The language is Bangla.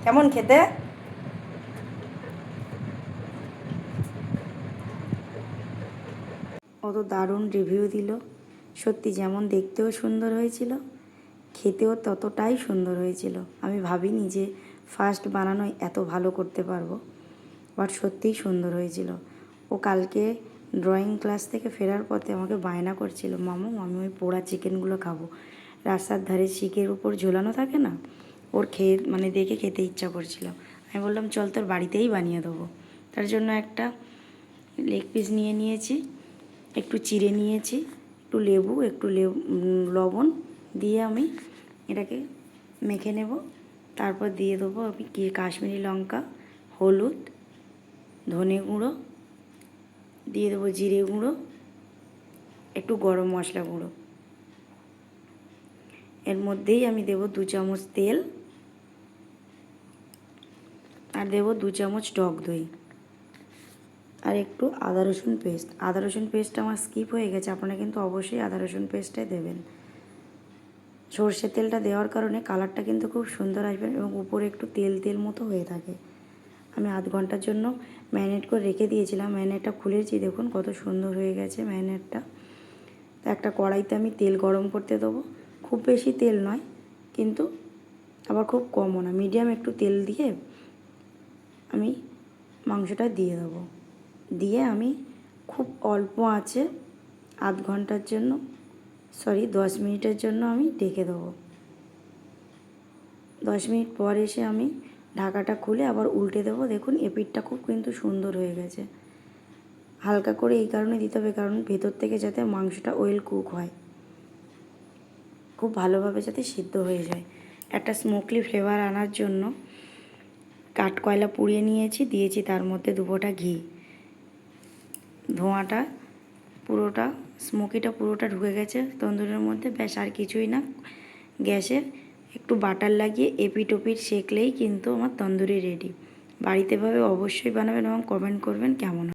কেমন খেতে? অত দারুণ রিভিউ দিল। সত্যি যেমন দেখতেও সুন্দর হয়েছিল, খেতেও ততটাই সুন্দর হয়েছিল। আমি ভাবিনি যে ফার্স্ট বানানোয় এত ভালো করতে পারবো, বাট সত্যিই সুন্দর হয়েছিল। ও কালকে ড্রয়িং ক্লাস থেকে ফেরার পথে আমাকে বায়না করছিল, মামু আমি ওই পোড়া চিকেনগুলো খাবো। রাস্তার ধারে শিকের উপর ঝোলানো থাকে না, ওর খেয়ে মানে দেখে খেতে ইচ্ছা করছিল। আমি বললাম চল তোর বাড়িতেই বানিয়ে দেবো। তার জন্য একটা লেগ পিস নিয়ে নিয়েছি, একটু চিড়ে নিয়েছি, একটু লেবু, একটু লবণ দিয়ে আমি এটাকে মেখে নেব। তারপর দিয়ে দেবো আমি কাশ্মীরি লঙ্কা, হলুদ, ধনে গুঁড়ো, দিয়ে দেবো জিরে গুঁড়ো, একটু গরম মশলা গুঁড়ো। এর মধ্যেই আমি দেবো 2 চামচ তেল, আর দেবো 2 চামচ টক দই, আর একটু আদা রসুন পেস্ট। আদা রসুন পেস্টটা আমার স্কিপ হয়ে গেছে, আপনারা কিন্তু অবশ্যই আদা রসুন পেস্টটাই দেবেন। সর্ষের তেলটা দেওয়ার কারণে কালারটা কিন্তু খুব সুন্দর আসবে এবং উপরে একটু তেল তেল মতো হয়ে থাকে। আমি আধ ঘন্টার জন্য ম্যারিনেট করে রেখে দিয়েছিলাম। ম্যারিনেটটা খুলেছি, দেখুন কত সুন্দর হয়ে গেছে ম্যারিনেটটা। তো একটা কড়াইতে আমি তেল গরম করতে দেবো। খুব বেশি তেল নয়, কিন্তু আবার খুব কমও না, মিডিয়াম একটু তেল দিয়ে আমি মাংসটা দিয়ে দেবো। দিয়ে আমি খুব অল্প আঁচে আধ ঘন্টার জন্য 10 মিনিটের জন্য আমি ঢেকে দেবো। 10 মিনিট পর এসে আমি ঢাকাটা খুলে আবার উল্টে দেবো। দেখুন এপিঠটা খুব কিন্তু সুন্দর হয়ে গেছে। হালকা করে এই কারণে দিতে হবে, কারণ ভেতর থেকে যাতে মাংসটা ওয়েল কুক হয়, খুব ভালোভাবে যাতে সিদ্ধ হয়ে যায়। একটা স্মোকলি ফ্লেভার আনার জন্য কাঠ কয়লা পুড়িয়ে নিয়েছি, দিয়েছি তার মধ্যে 2 ফোঁটা ঘি। ধোঁয়াটা পুরোটা, স্মোকিটা পুরোটা ঢুকে গেছে তন্দুরের মধ্যে, ব্যাস আর কিছুই না। গ্যাসে একটু বাটার লাগিয়ে এপিট ওপিট সেঁকলেই কিন্তু আমার তন্দুরি রেডি। বাড়িতে ভাবে অবশ্যই বানাবেন এবং কমেন্ট করবেন কেমন হয়।